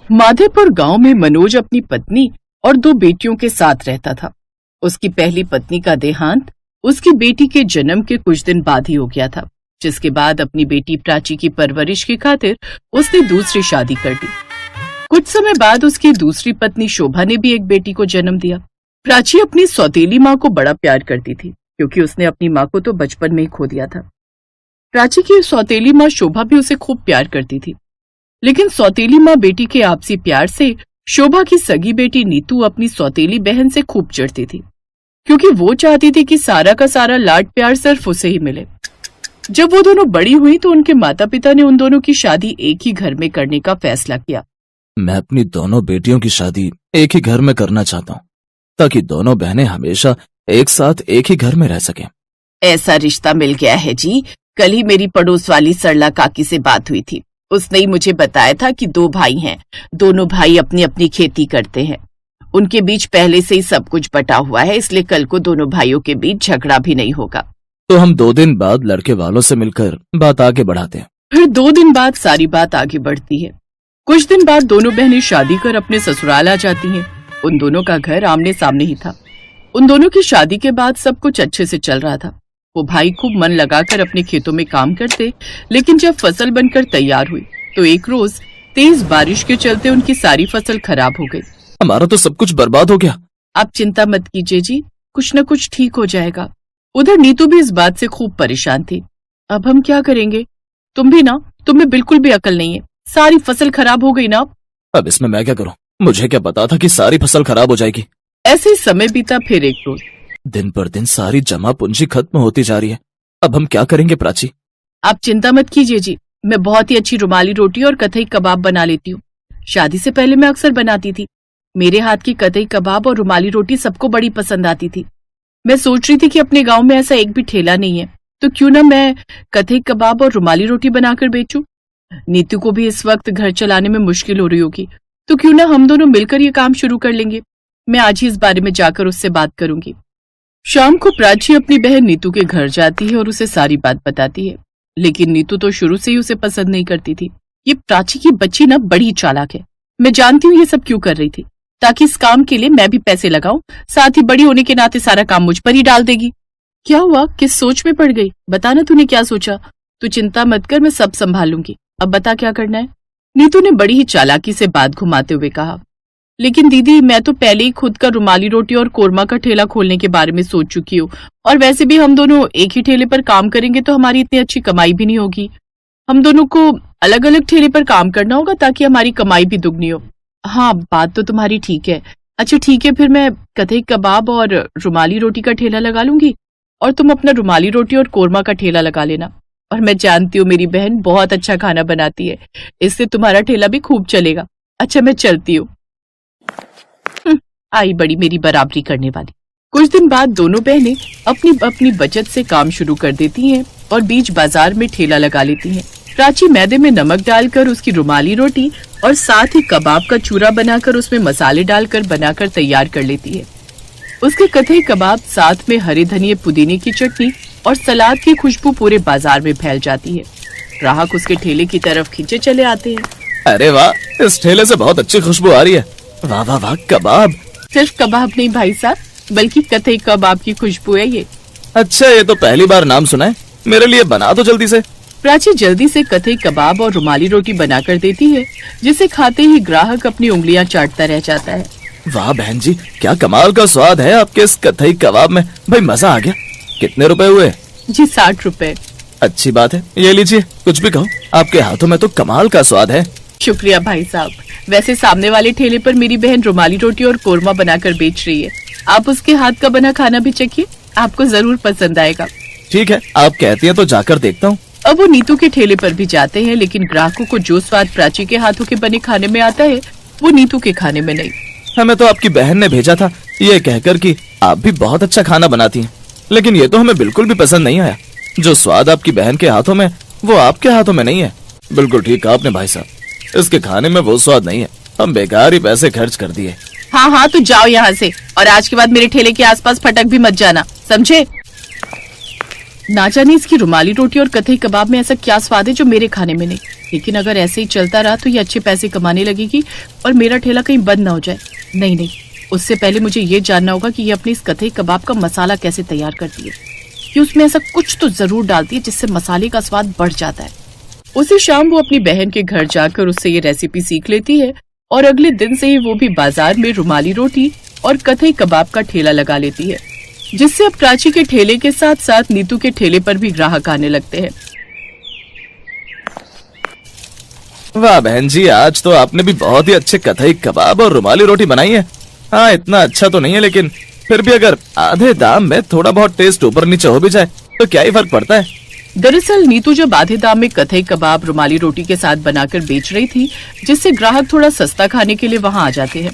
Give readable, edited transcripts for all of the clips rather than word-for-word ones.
माधेपुर गांव में मनोज अपनी पत्नी और 2 बेटियों के साथ रहता था। उसकी पहली पत्नी का देहांत उसकी बेटी के जन्म के कुछ दिन बाद ही हो गया था, जिसके बाद अपनी बेटी प्राची की परवरिश की खातिर उसने दूसरी शादी कर दी। कुछ समय बाद उसकी दूसरी पत्नी शोभा ने भी एक बेटी को जन्म दिया। प्राची अपनी सौतेली माँ को बड़ा प्यार करती थी, क्योंकि उसने अपनी माँ को तो बचपन में ही खो दिया था। प्राची की सौतेली माँ शोभा भी उसे खूब प्यार करती थी, लेकिन सौतेली माँ बेटी के आपसी प्यार से शोभा की सगी बेटी नीतू अपनी सौतेली बहन से खूब चिढ़ती थी, क्योंकि वो चाहती थी कि सारा का सारा लाड प्यार सिर्फ उसे ही मिले। जब वो दोनों बड़ी हुई तो उनके माता पिता ने उन दोनों की शादी एक ही घर में करने का फैसला किया। मैं अपनी दोनों बेटियों की शादी एक ही घर में करना चाहता हूँ, ताकि दोनों बहनें हमेशा एक साथ एक ही घर में रह सकें। ऐसा रिश्ता मिल गया है जी। कल ही मेरी पड़ोस वाली सरला काकी से बात हुई थी। उसने ही मुझे बताया था कि 2 भाई हैं, दोनों भाई अपनी अपनी खेती करते हैं। उनके बीच पहले से ही सब कुछ बटा हुआ है, इसलिए कल को दोनों भाइयों के बीच झगड़ा भी नहीं होगा। तो हम 2 दिन बाद लड़के वालों से मिलकर बात आगे बढ़ाते हैं। फिर 2 दिन बाद सारी बात आगे बढ़ती है। कुछ दिन बाद दोनों बहनें शादी कर अपने ससुराल आ जाती हैं। उन दोनों का घर आमने सामने ही था। उन दोनों की शादी के बाद सब कुछ अच्छे से चल रहा था। वो भाई खूब मन लगाकर अपने खेतों में काम करते, लेकिन जब फसल बनकर तैयार हुई तो एक रोज तेज बारिश के चलते उनकी सारी फसल खराब हो गई। हमारा तो सब कुछ बर्बाद हो गया। आप चिंता मत कीजिए जी, कुछ न कुछ ठीक हो जाएगा। उधर नीतू भी इस बात से खूब परेशान थी। अब हम क्या करेंगे? तुम्हें बिल्कुल भी अकल नहीं है। सारी फसल खराब हो गई ना। अब इसमें मैं क्या करूं? मुझे क्या पता था कि सारी फसल खराब हो जाएगी। ऐसे समय बीता। फिर एक रोज दिन पर दिन सारी जमा पूंजी खत्म होती जा रही है। अब हम क्या करेंगे प्राची? आप चिंता मत कीजिए जी, मैं बहुत ही अच्छी रुमाली रोटी और कतई कबाब बना लेती हूँ। शादी से पहले मैं अक्सर बनाती थी। मेरे हाथ की कतई कबाब और रुमाली रोटी सबको बड़ी पसंद आती थी। मैं सोच रही थी कि अपने गांव में ऐसा एक भी ठेला नहीं है, तो क्यों ना मैं कतई कबाब और रुमाली रोटी बनाकर बेचूं। नीतू को भी इस वक्त घर चलाने में मुश्किल हो रही होगी, तो क्यों ना हम दोनों मिलकर ये काम शुरू कर लेंगे। मैं आज ही इस बारे में जाकर उससे बात करूंगी। शाम को प्राची अपनी बहन नीतू के घर जाती है और उसे सारी बात बताती है, लेकिन नीतू तो शुरू से ही उसे पसंद नहीं करती थी। ये प्राची की बच्ची ना बड़ी चालाक है। मैं जानती हूँ ये सब क्यों कर रही थी, ताकि इस काम के लिए मैं भी पैसे लगाऊं, साथ ही बड़ी होने के नाते सारा काम मुझ पर ही डाल देगी। क्या हुआ? किस सोच में पड़ गई? बताना तूने क्या सोचा। तू चिंता मत कर, मैं सब संभाल लूंगी। अब बता क्या करना है। नीतू ने बड़ी ही चालाकी से बात घुमाते हुए कहा, लेकिन दीदी मैं तो पहले ही खुद का रुमाली रोटी और कोरमा का ठेला खोलने के बारे में सोच चुकी हूँ, और वैसे भी हम दोनों एक ही ठेले पर काम करेंगे तो हमारी इतनी अच्छी कमाई भी नहीं होगी। हम दोनों को अलग अलग ठेले पर काम करना होगा ताकि हमारी कमाई भी दुगनी हो। हाँ, बात तो तुम्हारी ठीक है। अच्छा ठीक है, फिर मैं कतई कबाब और रुमाली रोटी का ठेला लगा लूंगी और तुम अपना रुमाली रोटी और कोरमा का ठेला लगा लेना। और मैं जानती हूँ मेरी बहन बहुत अच्छा खाना बनाती है, इससे तुम्हारा ठेला भी खूब चलेगा। अच्छा मैं चलती हूँ। आई बड़ी मेरी बराबरी करने वाली। कुछ दिन बाद दोनों बहनें अपनी अपनी बचत से काम शुरू कर देती हैं और बीच बाजार में ठेला लगा लेती हैं। प्राची मैदे में नमक डालकर उसकी रुमाली रोटी और साथ ही कबाब का चूरा बनाकर उसमें मसाले डालकर बनाकर तैयार कर लेती है। उसके कतई कबाब साथ में हरे धनिये पुदीने की चटनी और सलाद की खुशबू पूरे बाजार में फैल जाती है। ग्राहक उसके ठेले की तरफ खींचे चले आते हैं। अरे वाह, इस ठेले से बहुत अच्छी खुशबू आ रही है। वाह वाह वाह, कबाब। सिर्फ कबाब नहीं भाई साहब, बल्कि कतई कबाब की खुशबू है ये। अच्छा, ये तो पहली बार नाम सुना है। मेरे लिए बना दो जल्दी से। प्राची जल्दी से कतई कबाब और रुमाली रोटी बनाकर देती है, जिसे खाते ही ग्राहक अपनी उंगलियां चाटता रह जाता है। वाह बहन जी, क्या कमाल का स्वाद है आपके इस कतई कबाब में। भाई मजा आ गया। कितने रुपए हुए? जी 60 रुपए। अच्छी बात है, ये लीजिए। कुछ भी कहो, आपके हाथों में तो कमाल का स्वाद है। शुक्रिया भाई साहब। वैसे सामने वाले ठेले पर मेरी बहन रुमाली रोटी और कोरमा बनाकर बेच रही है। आप उसके हाथ का बना खाना भी चखिए, आपको जरूर पसंद आएगा। ठीक है, आप कहती हैं तो जाकर देखता हूँ। अब वो नीतू के ठेले पर भी जाते हैं, लेकिन ग्राहकों को जो स्वाद प्राची के हाथों के बने खाने में आता है वो नीतू के खाने में नहीं। हमें तो आपकी बहन ने भेजा था ये कहकर कि आप भी बहुत अच्छा खाना बनाती हैं, लेकिन ये तो हमें बिल्कुल भी पसंद नहीं आया। जो स्वाद आपकी बहन के हाथों में वो आपके हाथों में नहीं है। बिल्कुल ठीक कहा आपने भाई साहब, इसके खाने में वो स्वाद नहीं है। हम बेकार ही पैसे खर्च कर दिए। हाँ हाँ, तो जाओ यहाँ से, और आज के बाद मेरे ठेले के आसपास फटक भी मत जाना, समझे? ना जाने इसकी रुमाली रोटी और कतई कबाब में ऐसा क्या स्वाद है जो मेरे खाने में नहीं। लेकिन अगर ऐसे ही चलता रहा तो ये अच्छे पैसे कमाने लगेगी और मेरा ठेला कहीं बंद ना हो जाए। नहीं नहीं, उससे पहले मुझे ये जानना होगा कि ये अपने इस कथई कबाब का मसाला कैसे तैयार करती है, कि उसमें ऐसा कुछ तो जरूर डालती है जिससे मसाले का स्वाद बढ़ जाता है। उसी शाम वो अपनी बहन के घर जाकर उससे ये रेसिपी सीख लेती है और अगले दिन से ही वो भी बाजार में रुमाली रोटी और कथई कबाब का ठेला लगा लेती है, जिससे अब प्राची के ठेले के साथ साथ नीतू के ठेले पर भी ग्राहक आने लगते हैं। वाह बहन जी, आज तो आपने भी बहुत ही अच्छे कथई कबाब और रुमाली रोटी बनाई है। हाँ, इतना अच्छा तो नहीं है, लेकिन फिर भी अगर आधे दाम में थोड़ा बहुत टेस्ट ऊपर नीचे हो भी जाए तो क्या ही फर्क पड़ता है। दरअसल नीतू जब आधे दाम में कथई कबाब रुमाली रोटी के साथ बनाकर बेच रही थी, जिससे ग्राहक थोड़ा सस्ता खाने के लिए वहाँ आ जाते हैं।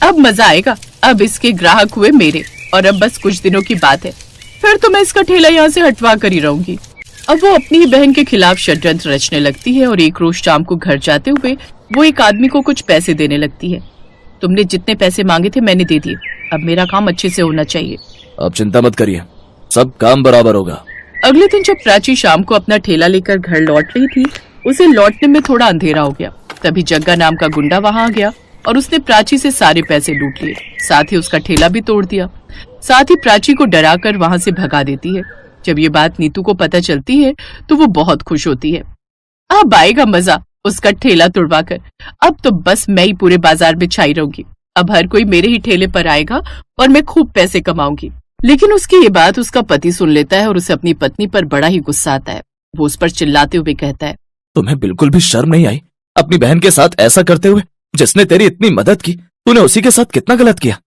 अब मजा आएगा, अब इसके ग्राहक हुए मेरे, और अब बस कुछ दिनों की बात है, फिर तो मैं इसका ठेला यहाँ से हटवा कर ही रहूंगी। अब वो अपनी ही बहन के खिलाफ षड्यंत्र रचने लगती है और एक रोज शाम को घर जाते हुए वो एक आदमी को कुछ पैसे देने लगती है। तुमने जितने पैसे मांगे थे मैंने दे दिए, अब मेरा काम अच्छे से होना चाहिए। अब चिंता मत करिए, सब काम बराबर होगा। अगले दिन जब प्राची शाम को अपना ठेला लेकर घर लौट रही थी, उसे लौटने में थोड़ा अंधेरा हो गया। तभी जग्गा नाम का गुंडा वहां आ गया और उसने प्राची से सारे पैसे लूट लिए, साथ ही उसका ठेला भी तोड़ दिया। साथ ही प्राची को डराकर वहां से भगा देती है। जब ये बात नीतू को पता चलती है तो वो बहुत खुश होती है। अब आएगा मजा उसका ठेला तुड़वाकर, अब तो बस मैं ही पूरे बाजार में छाई रहूंगी। अब हर कोई मेरे ही ठेले पर आएगा और मैं खूब पैसे कमाऊंगी। लेकिन उसकी ये बात उसका पति सुन लेता है और उसे अपनी पत्नी पर बड़ा ही गुस्सा आता है। वो उस पर चिल्लाते हुए कहता है, तुम्हें बिल्कुल भी शर्म नहीं आई अपनी बहन के साथ ऐसा करते हुए? जिसने तेरी इतनी मदद की, तूने उसी के साथ कितना गलत किया।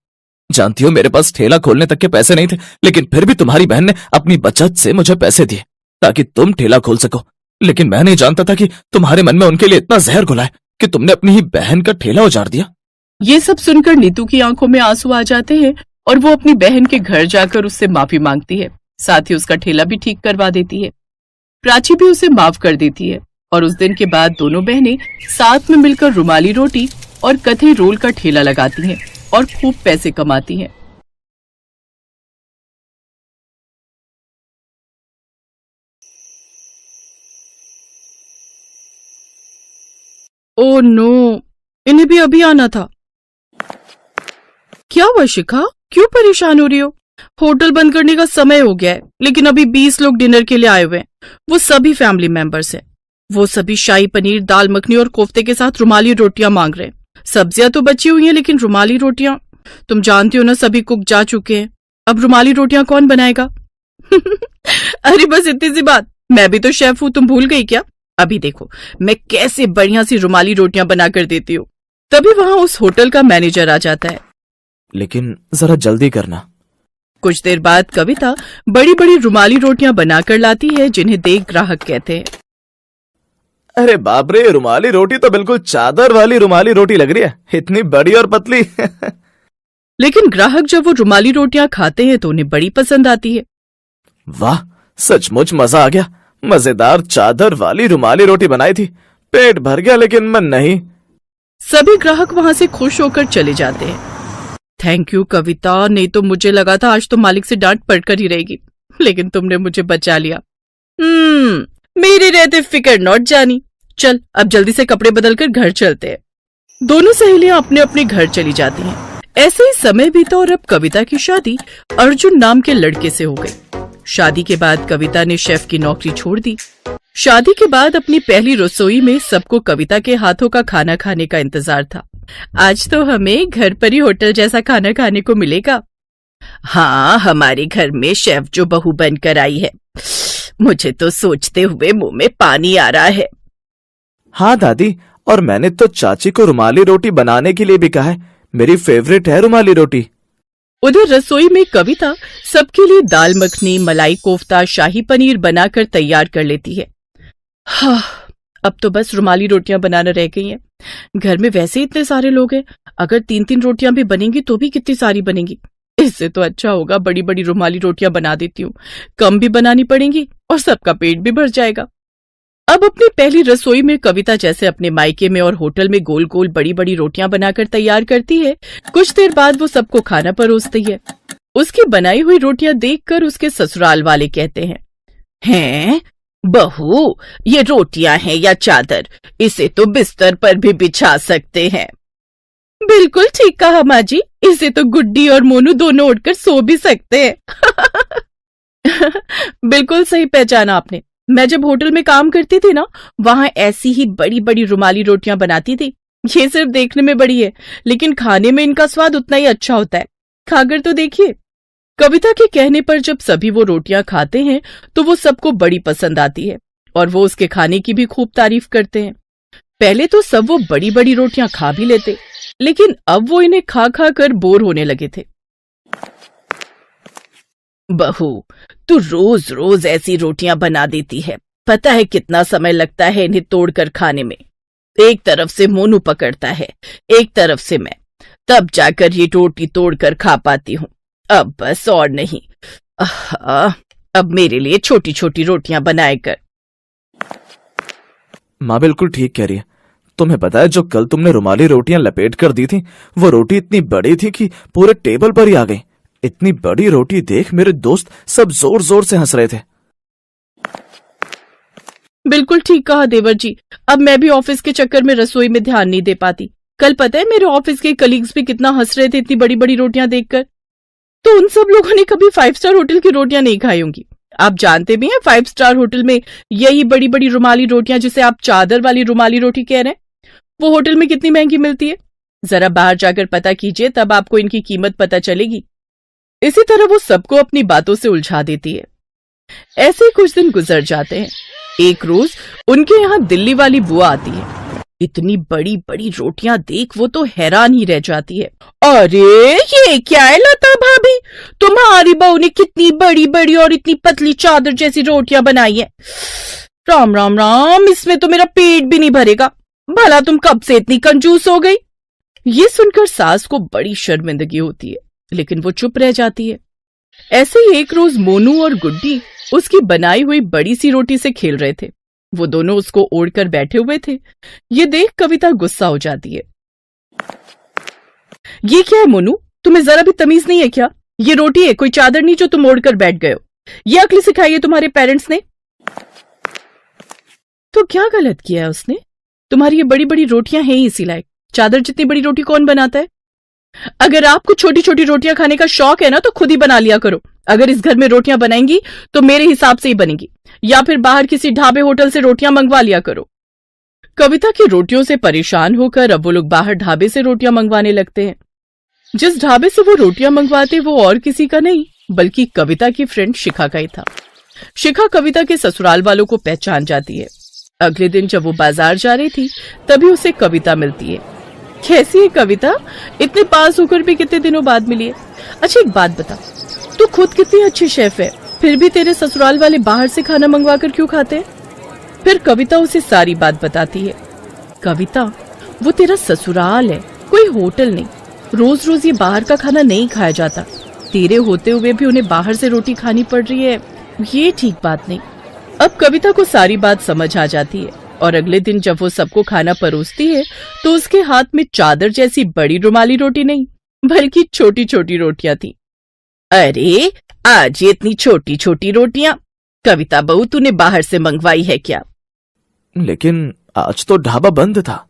जानती हो मेरे पास ठेला खोलने तक के पैसे नहीं थे, लेकिन फिर भी तुम्हारी बहन ने अपनी बचत से मुझे पैसे दिए ताकि तुम ठेला खोल सको। लेकिन मैं नहीं जानता था कि तुम्हारे मन में उनके लिए इतना जहर घुला है कि तुमने अपनी ही बहन का ठेला उजाड़ दिया। ये सब सुनकर नीतू की आंखों में आंसू आ जाते हैं और वो अपनी बहन के घर जाकर उससे माफी मांगती है। साथ ही उसका ठेला भी ठीक करवा देती है। प्राची भी उसे माफ कर देती है और उस दिन के बाद दोनों बहनें साथ में मिलकर रुमाली रोटी और कथई रोल का ठेला लगाती हैं और खूब पैसे कमाती हैं। ओह नो, इन्हें भी अभी आना था। क्या हुआ शिखा, क्यों परेशान हो रही हो? होटल बंद करने का समय हो गया है, लेकिन अभी 20 लोग डिनर के लिए आए हुए हैं। वो सभी फैमिली मेंबर्स हैं। वो सभी शाही पनीर, दाल मखनी और कोफ्ते के साथ रुमाली रोटियां मांग रहे हैं। सब्जियां तो बची हुई हैं, लेकिन रुमाली रोटियां, तुम जानती हो ना, सभी कुक जा चुके हैं। अब रुमाली रोटियां कौन बनाएगा? अरे बस इतनी सी बात, मैं भी तो शेफ हूं, तुम भूल गई क्या? अभी देखो मैं कैसे बढ़िया सी रुमाली रोटियां बनाकर देती हूँ। तभी वहां उस होटल का मैनेजर आ जाता है। लेकिन जरा जल्दी करना। कुछ देर बाद कविता बड़ी बड़ी रुमाली रोटियां बनाकर लाती है, जिन्हें देख ग्राहक कहते हैं, अरे बाप रे, रुमाली रोटी तो बिल्कुल चादर वाली रुमाली रोटी लग रही है, इतनी बड़ी और पतली। लेकिन ग्राहक जब वो रुमाली रोटियां खाते हैं तो उन्हें बड़ी पसंद आती है। वाह, सचमुच मजा आ गया। मजेदार चादर वाली रुमाली रोटी बनाई थी, पेट भर गया लेकिन मन नहीं। सभी ग्राहक वहां से खुश होकर चले जाते हैं। थैंक यू कविता, नहीं तो मुझे लगा था आज तो मालिक से डांट पड़कर ही रहेगी, लेकिन तुमने मुझे बचा लिया। मेरे रहते फिकर नॉट जानी। चल अब जल्दी से कपड़े बदलकर घर चलते हैं। दोनों सहेलियां अपने अपने घर चली जाती हैं। ऐसे ही समय बीता और अब कविता की शादी अर्जुन नाम के लड़के से हो गई। शादी के बाद कविता ने शेफ की नौकरी छोड़ दी। शादी के बाद अपनी पहली रसोई में सबको कविता के हाथों का खाना खाने का इंतजार था। आज तो हमें घर पर ही होटल जैसा खाना खाने को मिलेगा। हाँ, हमारे घर में शेफ जो बहू बनकर आई है, मुझे तो सोचते हुए मुंह में पानी आ रहा है। हाँ दादी, और मैंने तो चाची को रुमाली रोटी बनाने के लिए भी कहा है, मेरी फेवरेट है रुमाली रोटी। उधर रसोई में कविता सबके लिए दाल मखनी, मलाई कोफ्ता, शाही पनीर बनाकर तैयार कर लेती है। हाँ, अब तो बस रुमाली रोटियां बनाना रह गई हैं। घर में वैसे इतने सारे लोग हैं, अगर 3-3 रोटियां भी बनेंगी तो भी कितनी सारी बनेंगी। इससे तो अच्छा होगा बड़ी बड़ी रुमाली रोटियां बना देती हूँ, कम भी बनानी पड़ेंगी और सबका पेट भी भर जाएगा। अब अपनी पहली रसोई में कविता जैसे अपने मायके में और होटल में गोल गोल बड़ी बड़ी रोटियां बनाकर तैयार करती है, कुछ देर बाद वो सबको खाना परोसती है। उसकी बनाई हुई रोटियां देखकर उसके ससुराल वाले कहते हैं, बहू, ये रोटियां हैं या चादर? इसे तो बिस्तर पर भी बिछा सकते हैं। बिल्कुल ठीक कहा माँ जी, इसे तो गुड्डी और मोनू दोनों उठकर सो भी सकते हैं। बिल्कुल सही पहचाना आपने। मैं जब होटल में काम करती थी ना, वहां ऐसी ही बड़ी बड़ी रुमाली रोटियां बनाती थी। ये सिर्फ देखने में बड़ी है, लेकिन खाने में इनका स्वाद उतना ही अच्छा होता है। खाकर तो देखिए। कविता के कहने पर जब सभी वो रोटियां खाते हैं तो वो सबको बड़ी पसंद आती है और वो उसके खाने की भी खूब तारीफ करते हैं। पहले तो सब वो बड़ी बड़ी रोटियां खा भी लेते, लेकिन अब वो इन्हें खा खा कर बोर होने लगे थे। बहू, तू रोज रोज ऐसी रोटियां बना देती है। पता है कितना समय लगता है इन्हें तोड़कर खाने में। एक तरफ से मोनू पकड़ता है, एक तरफ से मैं, तब जाकर ये रोटी तोड़कर खा पाती हूँ। अब बस और नहीं। अब मेरे लिए छोटी छोटी रोटियां बनाए कर। माँ बिल्कुल ठीक कह रही है। तुम्हें पता है, जो कल तुमने रुमाली रोटियां लपेट कर दी थी, वो रोटी इतनी बड़ी थी कि पूरे टेबल पर ही आ गई। इतनी बड़ी रोटी देख मेरे दोस्त सब जोर जोर से हंस रहे थे। बिल्कुल ठीक कहा देवर जी। अब मैं भी ऑफिस के चक्कर में रसोई में ध्यान नहीं दे पाती। कल पता है मेरे ऑफिस के कलीग्स भी कितना हंस रहे थे इतनी बड़ी बड़ी रोटियां देखकर। तो उन सब लोगों ने कभी 5 स्टार होटल की रोटियां नहीं खाई होंगी। आप जानते भी हैं 5 स्टार होटल में यही बड़ी बड़ी रुमाली रोटियां, जिसे आप चादर वाली रुमाली रोटी कह रहे हैं, वो होटल में कितनी महंगी मिलती है। जरा बाहर जाकर पता कीजिए, तब आपको इनकी कीमत पता चलेगी। इसी तरह वो सबको अपनी बातों से उलझा देती है। ऐसे ही कुछ दिन गुजर जाते हैं। एक रोज उनके यहाँ दिल्ली वाली बुआ आती है। इतनी बड़ी बड़ी रोटियां देख वो तो हैरान ही रह जाती है। अरे ये क्या है लता भाभी, तुम्हारी बहू ने कितनी बड़ी बड़ी और इतनी पतली चादर जैसी रोटियां बनाई है। राम राम राम, इसमें तो मेरा पेट भी नहीं भरेगा। भला तुम कब से इतनी कंजूस हो गई। ये सुनकर सास को बड़ी शर्मिंदगी होती है, लेकिन वो चुप रह जाती है। ऐसे ही एक रोज मोनू और गुड्डी उसकी बनाई हुई बड़ी सी रोटी से खेल रहे थे। वो दोनों उसको ओढ़कर बैठे हुए थे। ये देख कविता गुस्सा हो जाती है। ये क्या है मोनू, तुम्हें जरा भी तमीज नहीं है क्या? ये रोटी है, कोई चादर नहीं जो तुम ओढ़कर बैठ गए हो। ये अक्ल सिखाई है तुम्हारे पेरेंट्स ने। तो क्या गलत किया है उसने? तुम्हारी ये बड़ी बड़ी रोटियां हैं इसी लायक। चादर जितनी बड़ी रोटी कौन बनाता है? अगर आपको छोटी छोटी रोटियां खाने का शौक है ना, तो खुद ही बना लिया करो। अगर इस घर में रोटियां बनाएंगी तो मेरे हिसाब से ही बनेगी, या फिर बाहर किसी ढाबे होटल से रोटियां मंगवा लिया करो। कविता की रोटियों से परेशान होकर अब वो लोग बाहर ढाबे से रोटियां मंगवाने लगते हैं। जिस ढाबे से वो रोटियां मंगवाते वो और किसी का नहीं, बल्कि कविता की फ्रेंड शिखा का ही था। शिखा कविता के ससुराल वालों को पहचान जाती है। अगले दिन जब वो बाजार जा रही थी, तभी उसे कविता मिलती है। कैसी है कविता? इतने पास होकर भी कितने दिनों बाद मिली है। अच्छा एक बात बता, तू खुद कितनी अच्छी शेफ है, फिर भी तेरे ससुराल वाले बाहर से खाना मंगवा कर क्यों खाते हैं? फिर कविता उसे सारी बात बताती है। कविता, वो तेरा ससुराल है, कोई होटल नहीं। रोज रोज ये बाहर का खाना नहीं खाया जाता। तेरे होते हुए भी उन्हें बाहर से रोटी खानी पड़ रही है, ये ठीक बात नहीं। अब कविता को सारी बात समझ आ जाती है और अगले दिन जब वो सबको खाना परोसती है तो उसके हाथ में चादर जैसी बड़ी रुमाली रोटी नहीं, बल्कि छोटी छोटी रोटियां थी। अरे आज ये इतनी छोटी छोटी रोटियां, कविता बहू तूने बाहर से मंगवाई है क्या? लेकिन आज तो ढाबा बंद था।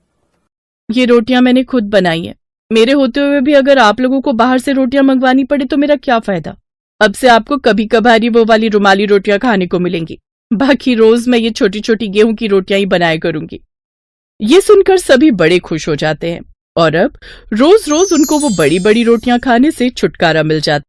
ये रोटियां मैंने खुद बनाई है। मेरे होते हुए भी अगर आप लोगों को बाहर से रोटियां मंगवानी पड़े तो मेरा क्या फायदा। अब से आपको कभी कभार वो वाली रुमाली रोटियां खाने को मिलेंगी, बाकी रोज मैं ये छोटी छोटी गेहूं की रोटियां ही बनाया करूंगी। ये सुनकर सभी बड़े खुश हो जाते हैं और अब रोज रोज उनको वो बड़ी बड़ी रोटियां खाने से छुटकारा मिल जाता।